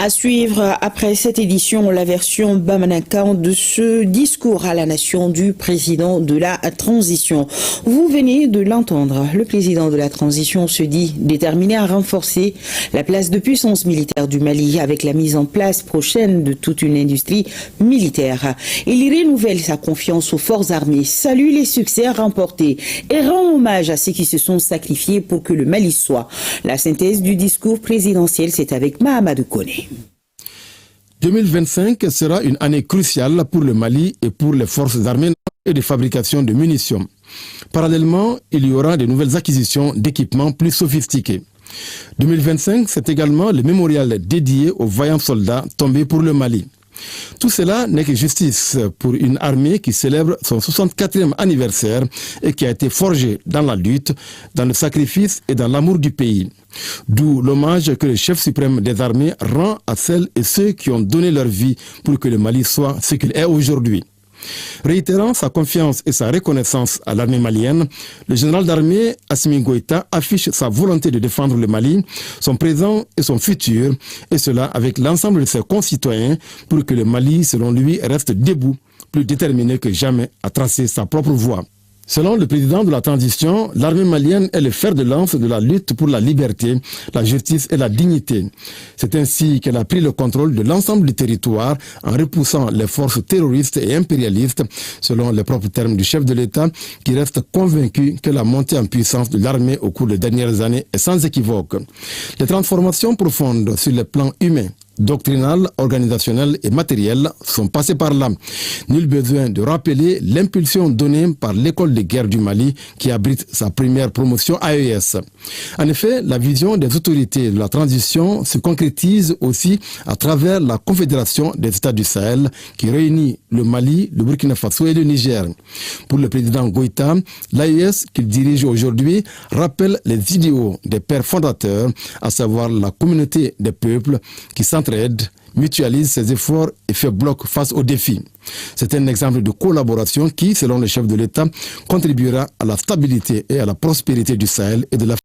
À suivre après cette édition, la version Bamanakan de ce discours à la nation du président de la transition. Vous venez de l'entendre. Le président de la transition se dit déterminé à renforcer la place de puissance militaire du Mali avec la mise en place prochaine de toute une industrie militaire. Il renouvelle sa confiance aux forces armées, salue les succès remportés et rend hommage à ceux qui se sont sacrifiés pour que le Mali soit. La synthèse du discours présidentiel, c'est avec Mahamadou Koné. 2025 sera une année cruciale pour le Mali et pour les forces armées et de fabrication de munitions. Parallèlement, il y aura de nouvelles acquisitions d'équipements plus sophistiqués. 2025, c'est également le mémorial dédié aux vaillants soldats tombés pour le Mali. Tout cela n'est que justice pour une armée qui célèbre son 64e anniversaire et qui a été forgée dans la lutte, dans le sacrifice et dans l'amour du pays. D'où l'hommage que le chef suprême des armées rend à celles et ceux qui ont donné leur vie pour que le Mali soit ce qu'il est aujourd'hui. Réitérant sa confiance et sa reconnaissance à l'armée malienne, le général d'armée Assimi Goïta affiche sa volonté de défendre le Mali, son présent et son futur, et cela avec l'ensemble de ses concitoyens pour que le Mali, selon lui, reste debout, plus déterminé que jamais à tracer sa propre voie. Selon le président de la transition, l'armée malienne est le fer de lance de la lutte pour la liberté, la justice et la dignité. C'est ainsi qu'elle a pris le contrôle de l'ensemble du territoire en repoussant les forces terroristes et impérialistes, selon les propres termes du chef de l'État, qui reste convaincu que la montée en puissance de l'armée au cours des dernières années est sans équivoque. Les transformations profondes sur les plans humains, doctrinal, organisationnel et matériel sont passés par là. Nul besoin de rappeler l'impulsion donnée par l'école de guerre du Mali qui abrite sa première promotion AES. En effet, la vision des autorités de la transition se concrétise aussi à travers la Confédération des États du Sahel qui réunit le Mali, le Burkina Faso et le Niger. Pour le président Goïta, l'AES qu'il dirige aujourd'hui rappelle les idéaux des pères fondateurs, à savoir la communauté des peuples qui s'entraide, mutualise ses efforts et fait bloc face aux défis. C'est un exemple de collaboration qui, selon le chef de l'État, contribuera à la stabilité et à la prospérité du Sahel et de l'Afrique.